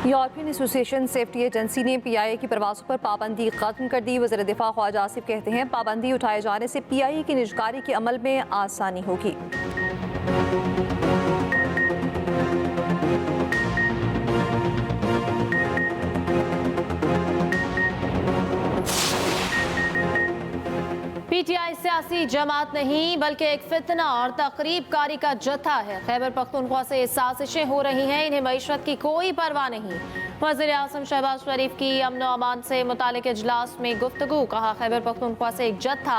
European association safety agency ने PIA की परवाज़ों पर पाबंदी खत्म कर दी। वज़ीर दिफा ख्वाजा आसिफ कहते हैं पाबंदी उठाए जाने से PIA की निजकारी के अमल में आसानी होगी। PTI सियासी जमात नहीं बल्कि एक फितना और तकरीब कारी का जत्था है। खैबर पख्तूनख्वा से साजिशें हो रही हैं, इन्हें मईशत की कोई परवाह नहीं। वज़ीर आज़म शहबाज शरीफ की अमन व अमान से मुतालिक इजलास में गुफ्तगू। कहा खैबर पख्तूनख्वा से एक जत्था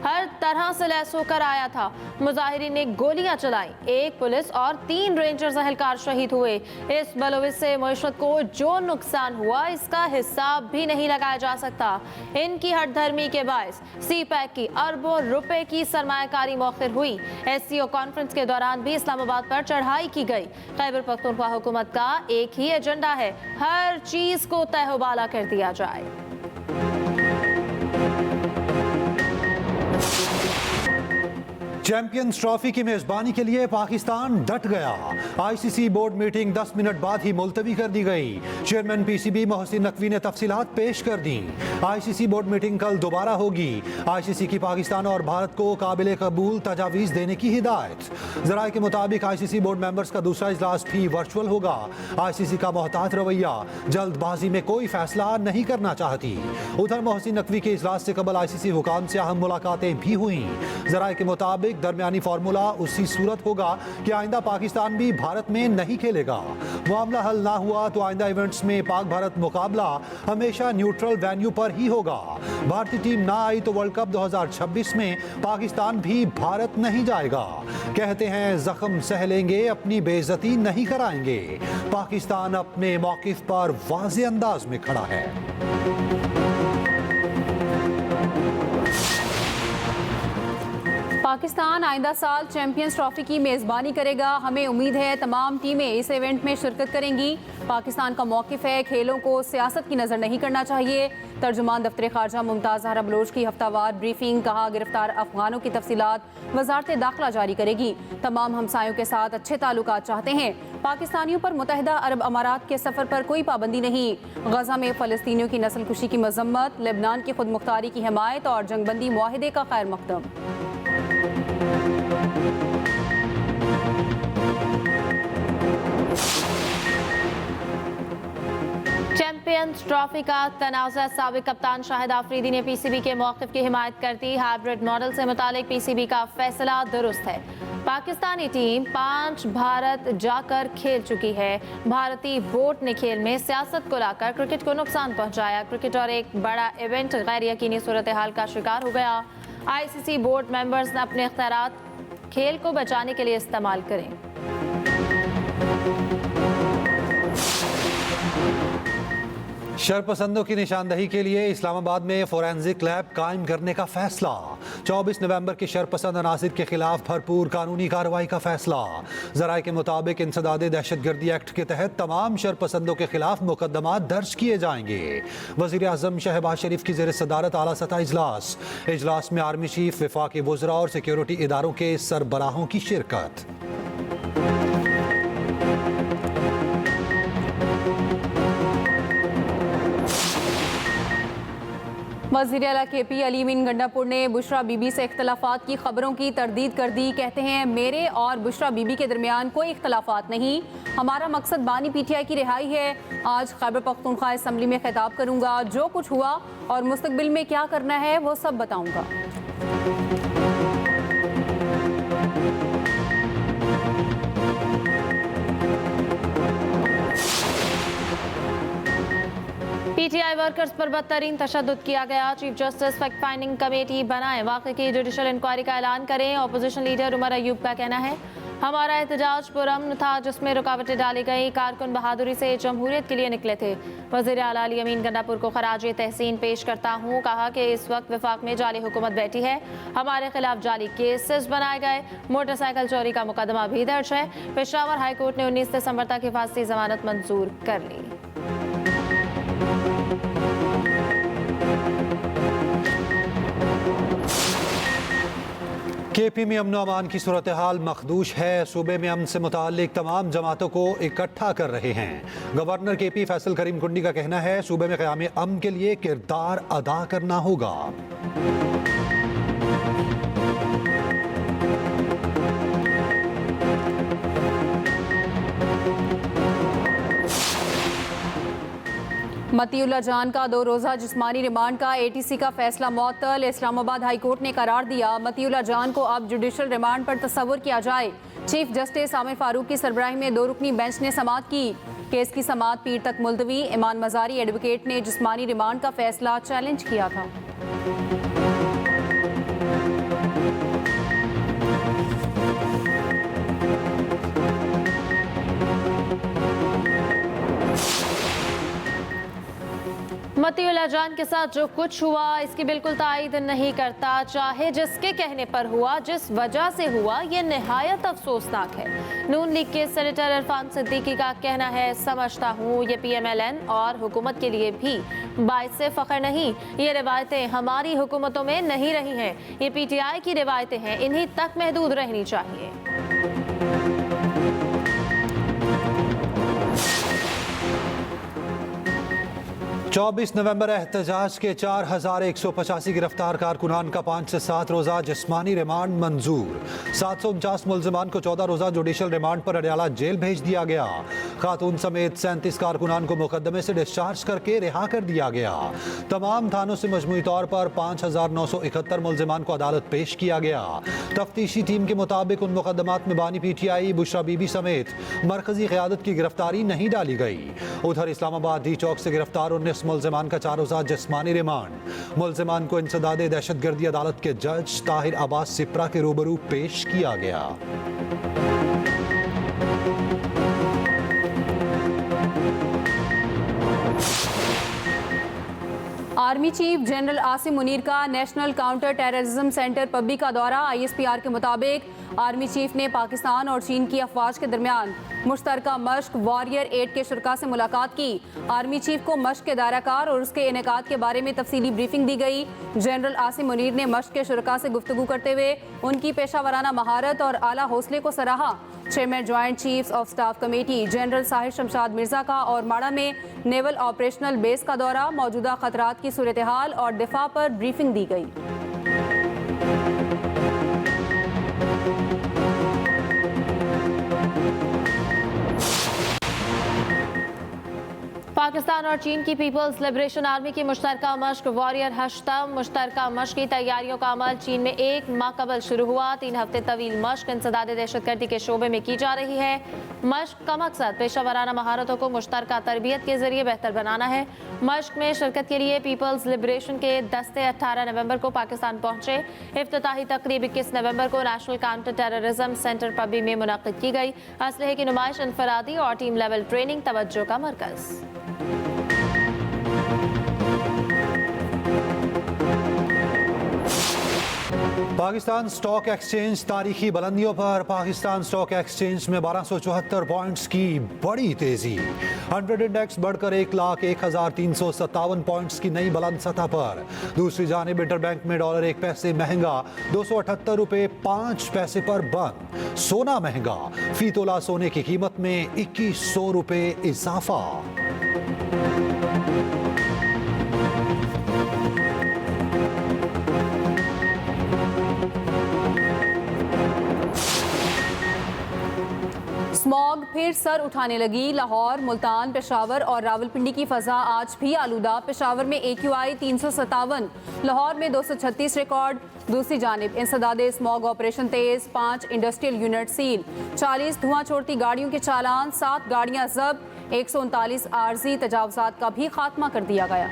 हर तरह से लैस होकर आया था। मुजाहिरीन ने गोलियां चलाई, एक पुलिस और 3 रेंजर्स एहलकार शहीद हुए। इस बलोच से मईशत को जो नुकसान हुआ इसका हिसाब भी नहीं लगाया जा सकता। इनकी हठधर्मी के बायस CPEC की अरबों रुपए की सरमायाकारी मौखिर हुई। SCO कॉन्फ्रेंस के दौरान भी इस्लामाबाद पर चढ़ाई की गई। खैबर पख्तूनख्वा हुकूमत का एक ही एजेंडा है, हर चीज को तहवाला कर दिया जाए। चैंपियंस ट्रॉफी की मेजबानी के लिए पाकिस्तान डट गया। ICC बोर्ड मीटिंग 10 मिनट बाद ही मुलतवी कर दी गई। चेयरमैन PCB मोहसिन नकवी ने तफसीलात पेश कर दी। ICC बोर्ड मीटिंग कल दोबारा होगी। ICC की पाकिस्तान और भारत को काबिल कबूल तजावीज़ देने की हिदायत। जराये के मुताबिक ICC बोर्ड मेंबर्स का दूसरा इजलास भी वर्चुअल होगा। ICC का मोहतात रवैया, जल्दबाजी में कोई फैसला नहीं करना चाहती। उधर मोहसिन नकवी के इजलास से कबल ICC हुकाम से अहम मुलाकातें भी हुई। जराये के मुताबिक दरमियानी फार्मूला उसी सूरत होगा कि आइंदा पाकिस्तान भी भारत में नहीं खेलेगा। मामला हल ना हुआ तो आइंदा इवेंट्स में पाक भारत मुकाबला हमेशा न्यूट्रल वेन्यू पर ही होगा। भारतीय टीम ना आई तो वर्ल्ड कप 2026 में पाकिस्तान भी भारत नहीं जाएगा। कहते हैं जख्म सह लेंगे, अपनी बेइज्जती नहीं कराएंगे। पाकिस्तान अपने मौकिफ पर वाज़े अंदाज में खड़ा है। पाकिस्तान आइंदा साल चैंपियंस ट्रॉफी की मेज़बानी करेगा। हमें उम्मीद है तमाम टीमें इस इवेंट में शिरकत करेंगी। पाकिस्तान का मौक़िफ़ है खेलों को सियासत की नज़र नहीं करना चाहिए। तर्जुमान दफ्तर ख़ारजा मुमताज़ ज़हरा बलोच की हफ्तावार ब्रीफिंग। कहा गिरफ्तार अफगानों की तफसीलात वज़ारत दाखिला जारी करेगी। तमाम हमसायों के साथ अच्छे ताल्लुकात चाहते हैं। पाकिस्तानियों पर मुत्तहिदा अरब अमारात के सफ़र पर कोई पाबंदी नहीं। गज़ा में फ़लस्तीनियों की नस्लकुशी की मज़म्मत, लेबनान की खुद मुख्तारी की हिमायत और जंगबंदी मुआहिदे का खैर मकदम। चैंपियंस ट्रॉफी का तनाज़ा। साबिक कप्तान शाहिद आफरीदी ने PCB के मौक़िफ़ की हिमायत कर दी। हाइब्रिड मॉडल से मुतालिक PCB का फैसला दुरुस्त है। पाकिस्तानी टीम 5 भारत जाकर खेल चुकी है। भारतीय बोर्ड ने खेल में सियासत को लाकर क्रिकेट को नुकसान पहुंचाया। क्रिकेट और एक बड़ा इवेंट गैर यकीनी सूरत हाल का शिकार हो गया। ICC बोर्ड मेंबर्स ने अपने इख्तियारात खेल को बचाने के लिए इस्तेमाल करें। शरपसंदों की निशानदही के लिए इस्लामाबाद में फोरेंसिक लैब कायम करने का फैसला। 24 नवंबर के शरपसंद अनासिर के खिलाफ भरपूर कानूनी कार्रवाई का फैसला। जराये के मुताबिक इंसदादे दहशतगर्दी एक्ट के तहत तमाम शरपसंदों के खिलाफ मुकदमा दर्ज किए जाएंगे। वज़ीर आज़म शहबाज शरीफ की ज़ेर सदारत आला सतह इजलास में आर्मी चीफ, वफाकी वज़रा और सिक्योरिटी इदारों के सरबराहों की शिरकत। वज़ीर आला KP अली अमीन गंडापुर ने बुशरा बीबी से इख्तलाफात की खबरों की तरदीद कर दी। कहते हैं मेरे और बुशरा बीबी के दरमियान कोई इख्तलाफात नहीं, हमारा मकसद बानी PTI की रिहाई है। आज खैबर पख्तूनख्वा असम्बली में खिताब करूँगा, जो कुछ हुआ और मुस्तकबिल में क्या करना है वो सब बताऊँगा। PTI वर्कर्स पर बदतरीन तशद्दुद किया गया। Chief justice fact finding committee बनाएं, वाक़े की जुडिशल इंक्वायरी का ऐलान करें। अपोजिशन लीडर उमर अयूब का कहना है हमारा एहतजाज पुरअमन था, जिसमें रुकावटें डाली गई। कारकुन बहादुरी से जमहूरियत के लिए निकले थे। वज़ीर आला अली अमीन गंडापुर को खराज तहसीन पेश करता हूँ। कहा कि इस वक्त वफाक में जाली हुकूमत बैठी है, हमारे खिलाफ जाली केसेस बनाए गए। मोटरसाइकिल चोरी का मुकदमा भी दर्ज है। पेशावर हाई कोर्ट ने 19 दिसंबर तक हिफाजती जमानत मंजूर कर ली। KP में अमन अमान की सूरत हाल मखदूश है। सूबे में अमन से मुताल्लिक तमाम जमातों को इकट्ठा कर रहे हैं। गवर्नर KP फैसल करीम कुंडी का कहना है सूबे में क़याम अमन के लिए किरदार अदा करना होगा। मतीउल्लाह जान का 2 रोज़ा जिस्मानी रिमांड का ATC का फैसला मुअत्तल। इस्लामाबाद हाई कोर्ट ने करार दिया मतीउल्लाह जान को अब जुडिशल रिमांड पर तस्वुर किया जाए। चीफ जस्टिस आमिर फारूक की सरबराही में 2 रुकनी बेंच ने समाअत की। केस की समाअत पीर तक मुलतवी। ईमान मजारी एडवोकेट ने जिस्मानी रिमांड का फैसला चैलेंज किया था। मतीउल्लाह जान के साथ जो कुछ हुआ इसकी बिल्कुल तायद नहीं करता, चाहे जिसके कहने पर हुआ, जिस वजह से हुआ, ये निहायत अफसोसनाक है। नून लीग के सेनेटर इरफान सिद्दीकी का कहना है, समझता हूँ ये PMLN और हुकूमत के लिए भी बाइसे फ़ख्र नहीं। ये रिवायतें हमारी हुकूमतों में नहीं रही हैं, ये PTI की रिवायतें हैं, इन्हीं तक महदूद रहनी चाहिए। 24 नवंबर एहतजाज के 4185 गिरफ्तार कारकुनान का 5 से 7 रोज़ा जिस्मानी रिमांड मंजूर। 749 मुल्ज़िमान को 14 रोज़ा जुडिशल रिमांड पर अडयाला जेल भेज दिया गया। खातून समेत 37 कारकुनान को मुकदमे से डिस्चार्ज करके रिहा कर दिया गया। तमाम थानों से मजमूई तौर पर 5971 मुल्ज़िमान को अदालत पेश किया गया। तफ्तीशी टीम के मुताबिक उन मुकदमात में बानी PTI बुशरा बीबी समेत मरकजी क़यादत की गिरफ्तारी नहीं डाली गई। उधर इस्लामाबाद डी चौक से गिरफ्तार 19 मुल्ज़िमान का 4 रोज़ा जिस्मानी रिमांड। मुल्ज़िमान को इंसदादे दहशतगर्दी अदालत के जज ताहिर अब्बास सिप्रा के रूबरू पेश किया गया। Army chief general Asim Munir का नेशनल काउंटर टेररिज्म सेंटर पब्बी का दौरा। ISPR के मुताबिक आर्मी चीफ ने पाकिस्तान और चीन की अफवाज के दरमियान मुश्तरका मश्क वॉरियर 8 के शुरका से मुलाकात की। आर्मी चीफ को मश्क के दायराकार और उसके इनेकाद के बारे में तफसीली ब्रीफिंग दी गई। जनरल आसिम मुनीर ने मश्क के शुरका से गुफ्तगू करते हुए उनकी पेशा वराना महारत और आला हौसले को सराहा। Chairman joint chiefs of staff committee general Sahir Shamshad Mirza का और माड़ा में नेवल ऑपरेशनल बेस का दौरा। मौजूदा खतरात की सूरत हाल और दिफा पर ब्रीफिंग दी गई। पाकिस्तान और चीन की पीपल्स लिबरेशन आर्मी की मुश्तरका मश्क वॉरियर हश्तम मुश्तरका मश्क की तैयारियों का अमल चीन में 1 माह कबल शुरू हुआ। 3 हफ्ते तवील मश्क इंसदादे दहशतगर्दी के शोबे में की जा रही है। मश्क का मकसद पेशा वराना महारतों को मुश्तरका तरबियत के जरिए बेहतर बनाना है। मश्क में शिरकत के लिए पीपल्स लिबरेशन के दस्ते 18 नवंबर को पाकिस्तान पहुंचे। इफ्तिताही तकरीब 21 नवंबर को नेशनल काउंटर टेररिज्म सेंटर पब्बी में मुनक्किद की गई। असलहे की नुमाइश, इंफरादी और टीम लेवल ट्रेनिंग तवज्जो का मरकज। पाकिस्तान स्टॉक एक्सचेंज तारीखी बुलंदियों पर। पाकिस्तान स्टॉक एक्सचेंज में 1274 पॉइंट्स की बड़ी तेजी। 100 इंडेक्स बढ़कर 1,01,357 पॉइंट्स की नई बुलंद सतह पर। दूसरी जानिब इंटरबैंक में डॉलर 1 पैसे महंगा 278 रुपए 5 पैसे पर बंद। सोना महंगा, फी तोला सोने की कीमत में 2100 रुपए इजाफा। स्मॉग फिर सर उठाने लगी। लाहौर, मुल्तान, पेशावर और रावलपिंडी की फजा आज भी आलूदा। पेशावर में AQI 357, लाहौर में 236 रिकॉर्ड। दूसरी जानिब इंसदादे स्मॉग ऑपरेशन तेज, 5 इंडस्ट्रियल यूनिट सील, 40 धुआं छोड़ती गाड़ियों के चालान, 7 गाड़ियां जब्त, 139 आर्जी तजावजात का भी खात्मा कर दिया गया।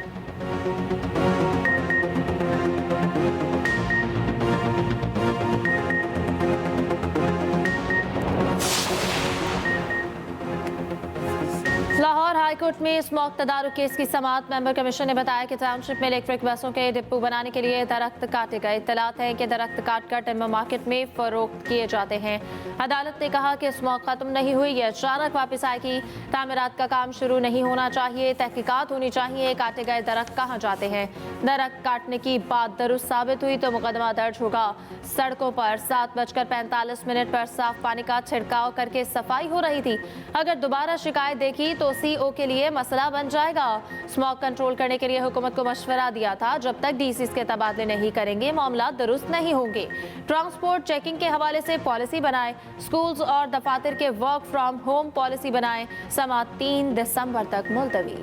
लाहौर हाई हाईकोर्ट में स्मॉग तदारुक केस की समाअत। मेंबर कमीशन ने बताया कि टाउनशिप में इलेक्ट्रिक बसों के डिपो बनाने के लिए दरख्त काटे गए। इत्तलात है कि दरख्त काटकर टिम्बर मार्केट में फरोख्त किए जाते हैं। अदालत ने कहा कि स्मॉग खत्म नहीं हुई, ये अचानक वापस आएगी। तामीरात का काम शुरू नहीं होना चाहिए, तहकीकात होनी चाहिए। काटे गए दरख्त कहाँ जाते हैं? दरख्त काटने की बात दुरुस्त साबित हुई तो मुकदमा दर्ज होगा। सड़कों पर 7:45 पर साफ पानी का छिड़काव करके सफाई हो रही थी। अगर दोबारा शिकायत देखी तो सीओ के लिए मसला बन जाएगा। स्मॉग कंट्रोल करने के लिए हुकूमत को मशवरा दिया था, जब तक डीसी के तबादले नहीं करेंगे मामला दुरुस्त नहीं होंगे। ट्रांसपोर्ट चेकिंग के हवाले से पॉलिसी बनाए। स्कूल्स और दफातर के वर्क फ्रॉम होम पॉलिसी बनाए। समाअत 3 दिसंबर तक मुलतवी।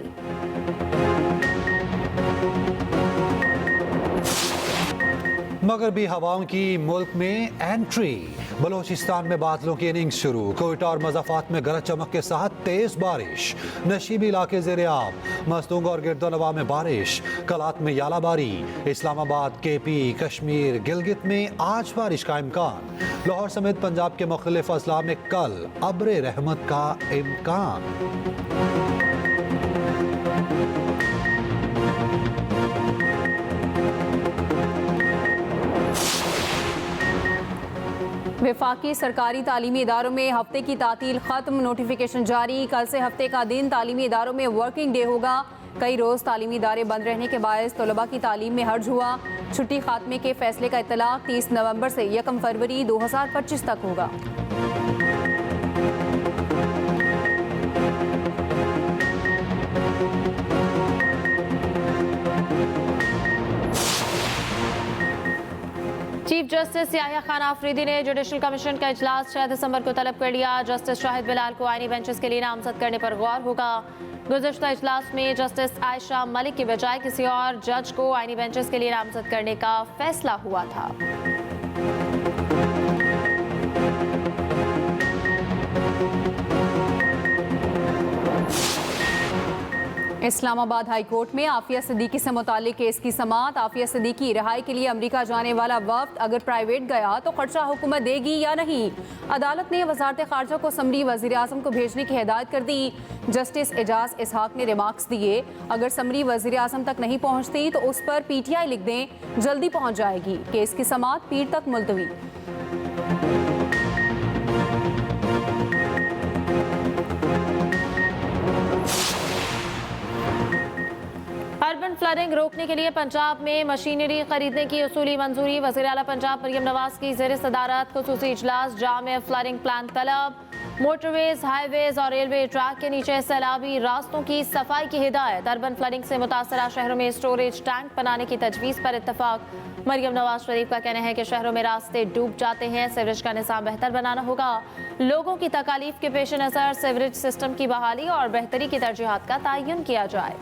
मगरबी हवाओं की मुल्क में एंट्री। बलोचिस्तान में बादलों की इनिंग्स शुरू। कोयटा और मज़ाफ़ात में गरज चमक के साथ तेज बारिश। नशीबी इलाके ज़ेरे आब। मस्तूंग और गिरदोनवा में बारिश। कलात में यालाबारी। इस्लामाबाद, केपी, कश्मीर, गिलगित में आज बारिश का इम्कान। लाहौर समेत पंजाब के मुख्तलिफ अजला में कल अब्र रहमत का इम्कान। वफाकी सरकारी तालीमी इदारों में हफ्ते की तातील खत्म। नोटिफिकेशन जारी। कल से हफ्ते का दिन तालीमी इदारों में वर्किंग डे होगा। कई रोज़ तालीमी इदारे बंद रहने के बायस तलबा की तालीम में हर्ज हुआ। छुट्टी खात्मे के फैसले का इत्तलाक 30 नवंबर से 1 फरवरी 2025 तक होगा। चीफ जस्टिस याह्या खान आफरीदी ने जुडिशल कमीशन का इजलास 6 दिसंबर को तलब कर लिया। जस्टिस शाहिद बिलाल को आईनी बेंचेस के लिए नामजद करने पर गौर होगा। गुज़श्ता इजलास में जस्टिस आयशा मलिक की बजाय किसी और जज को आईनी बेंचेस के लिए नामजद करने का फैसला हुआ था। इस्लामाबाद हाई कोर्ट में आफिया सिद्दीकी से मुताल्लिक केस की समाअत। आफिया सिद्दीकी रिहाई के लिए अमेरिका जाने वाला वफ्द अगर प्राइवेट गया तो खर्चा हुकूमत देगी या नहीं। अदालत ने वजारत खारजा को समरी वज़ीर आज़म को भेजने की हिदायत कर दी। जस्टिस एजाज इसहाक ने रिमार्क्स दिए, अगर समरी वज़ीर आज़म तक नहीं पहुँचती तो उस पर PTI लिख दें, जल्दी पहुँच जाएगी। केस की समाअत पीर तक मुलतवी। अर्बन फ्लडिंग रोकने के लिए पंजाब में मशीनरी खरीदने की उसूली मंजूरी। वज़ीर आला पंजाब मरियम नवाज की ज़ेर सदारत खुसूसी इजलास। जामे फ्लडिंग प्लान तलब। मोटरवेज, हाईवेज और रेलवे ट्रैक के नीचे सैलाबी रास्तों की सफाई की हिदायत। अर्बन फ्लडिंग से मुतासरा शहरों में स्टोरेज टैंक बनाने की तजवीज़ पर इत्तफाक। मरियम नवाज शरीफ का कहना है कि शहरों में रास्ते डूब जाते हैं, सीवरेज का निज़ाम बेहतर बनाना होगा। लोगों की तकालीफ के पेश नज़र सीवरेज सिस्टम की बहाली और बेहतरी की तरजीहात का तयन किया जाए।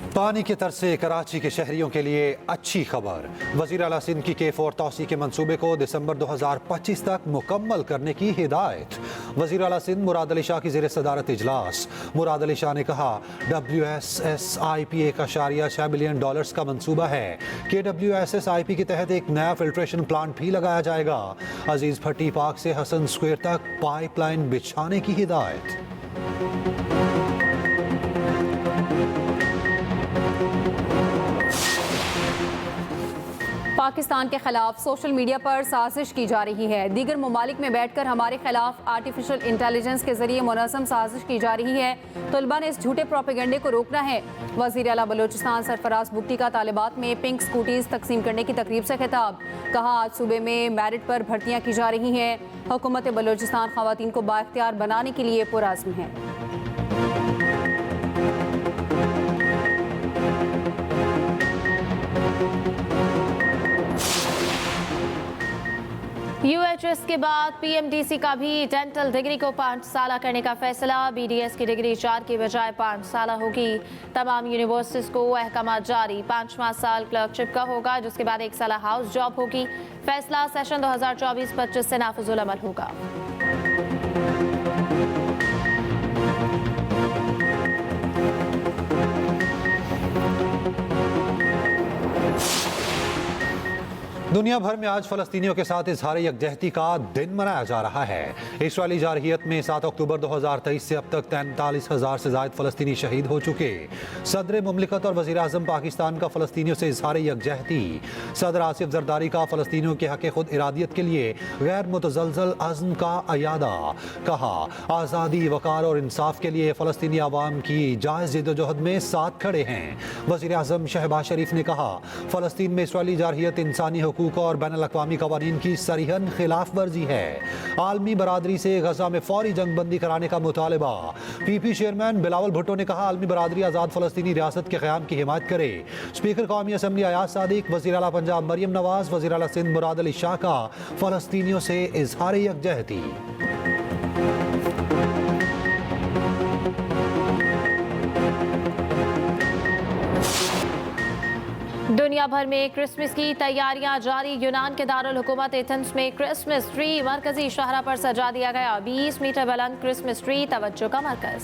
पानी के तरसे कराची के शहरियों के लिए अच्छी खबर। वज़ीर आला सिंध की K4 तौसी के मंसूबे को दिसंबर 2025 तक मुकम्मल करने की हिदायत। वज़ीर आला सिंध मुराद अली शाह की ज़ेर सदारत इजलास। मुराद अली शाह ने कहा, WSSIP $1.6 बिलियन का मंसूबा है। KWSSIP के तहत एक नया फिल्ट्रेशन प्लांट भी लगाया जाएगा। अजीज भट्टी पार्क से हसन स्क्वायर तक पाइपलाइन बिछाने की हिदायत। पाकिस्तान के खिलाफ सोशल मीडिया पर साजिश की जा रही है। दीगर ममालिक में बैठकर हमारे खिलाफ आर्टिफिशियल इंटेलिजेंस के जरिए मुनज़्ज़म साजिश की जा रही है। तलबा ने इस झूठे प्रोपेगेंडे को रोकना है। वज़ीर आला बलोचिस्तान सरफराज बुगटी का तालिबात में पिंक स्कूटीज तकसीम करने की तकरीब से खिताब। कहा, आज सूबे में मेरिट पर भर्तियाँ की जा रही हैं। हुकूमत बलोचिस्तान ख़वातीन को बाइख्तियार बनाने के लिए पुरअज़्म है। UHS के बाद PMDC का भी डेंटल डिग्री को 5 साल करने का फैसला। BDS की डिग्री 4 की बजाय 5 साल होगी। तमाम यूनिवर्सिटीज़ को अहकाम जारी। 5वां साल क्लर्कशिप का होगा, जिसके बाद 1 साल हाउस जॉब होगी। फैसला सेशन 2024-25 से नाफिजुल अमल होगा। दुनिया भर में आज फलस्तीनियों के साथ इजहार यकजहती का दिन मनाया जा रहा है। इसराइली जारहियत में 7 अक्टूबर 2023 से अब तक 43,000 से ज्यादा फलस्तीनी शहीद हो चुके। सदर मुमलिकत और वज़ीर आज़म पाकिस्तान का फलस्तीनियों से इजहार यकजहती। सदर आसिफ जरदारी का फलस्तीनियों के हक़ खुद इरादियत के लिए गैर मुतज़लज़ल अज़्म का अयादा। कहा, आज़ादी, वक़ार और इंसाफ के लिए फलस्तीनी अवाम की जायज़ जद्दोजहद में साथ खड़े हैं। वज़ीर आज़म शहबाज शरीफ ने कहा, फलस्तीन में इसराइली जारहियत इंसानी हुकूक और बैनुल अक़वामी क़वानीन की सरीहन खिलाफ वर्जी है। आलमी बरादरी से गजा में फौरी जंगबंदी कराने का मुतालबा। PP चेयरमैन बिलावल भुट्टो ने कहा, आलमी बरादरी आज़ाद फलस्तीनी रियासत के क़याम की हिमायत करे। स्पीकर कौमी असम्बली अयाज सादिक, वज़ीर आला पंजाब मरियम नवाज, वज़ीर आला सिंध मुराद अली शाह का फलस्तीनियों से इजहार यकजहती। दुनिया भर में क्रिसमस की तैयारियां जारी। यूनान के दारुल हुकूमत एथेंस में क्रिसमस ट्री मरकजी शाहरा पर सजा दिया गया। 20 मीटर बुलंद क्रिसमस ट्री तवज्जो का मरकज।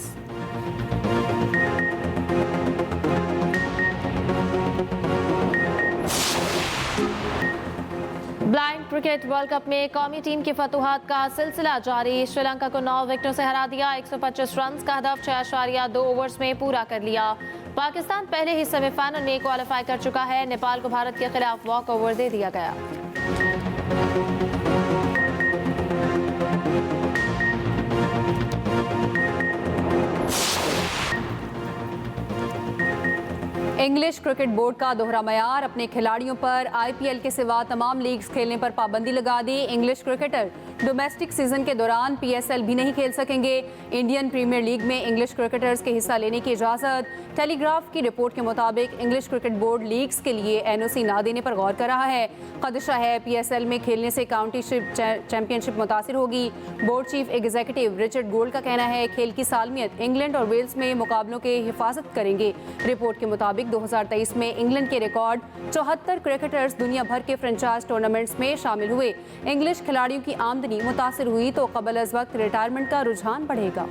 ब्लाइंड क्रिकेट वर्ल्ड कप में कौमी टीम की फतूहात का सिलसिला जारी। श्रीलंका को 9 विकेटों से हरा दिया। 125 रन का हदफ 6.2 ओवर्स में पूरा कर लिया। पाकिस्तान पहले ही सेमीफाइनल में क्वालिफाई कर चुका है। नेपाल को भारत के खिलाफ वॉक ओवर दे दिया गया। इंग्लिश क्रिकेट बोर्ड का दोहरा मयार, अपने खिलाड़ियों पर IPL के सिवा तमाम लीग्स खेलने पर पाबंदी लगा दी। इंग्लिश क्रिकेटर डोमेस्टिक सीजन के दौरान PSL भी नहीं खेल सकेंगे। इंडियन प्रीमियर लीग में इंग्लिश क्रिकेटर्स के हिस्सा लेने की इजाज़त। टेलीग्राफ की रिपोर्ट के मुताबिक इंग्लिश क्रिकेट बोर्ड लीग्स के लिए NOC ना देने पर गौर कर रहा है। खदशा है PSL में खेलने से काउंटी चैंपियनशिप मुतासिर होगी। Board chief executive Richard gold का कहना है, खेल की सालमियत इंग्लैंड और वेल्स में मुकाबलों के हिफाजत करेंगे। रिपोर्ट के मुताबिक 2023 में इंग्लैंड के रिकॉर्ड 74 क्रिकेटर्स दुनिया भर के फ्रेंचाइज टूर्नामेंट्स में शामिल हुए। इंग्लिश खिलाड़ियों की आमदनी मुतासिर हुई तो कबल अज़ वक्त रिटायरमेंट का रुझान बढ़ेगा।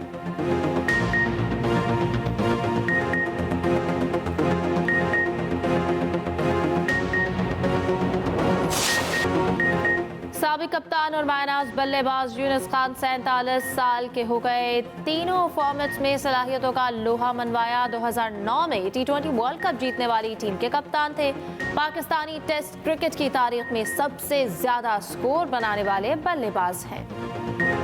साबिक कप्तान और मायनाज बल्लेबाज यूनुस खान 47 साल के हो गए। तीनों फॉर्मेट्स में सलाहियतों का लोहा मनवाया। 2009 में T20 वर्ल्ड कप जीतने वाली टीम के कप्तान थे। पाकिस्तानी टेस्ट क्रिकेट की तारीख में सबसे ज्यादा स्कोर बनाने वाले बल्लेबाज हैं।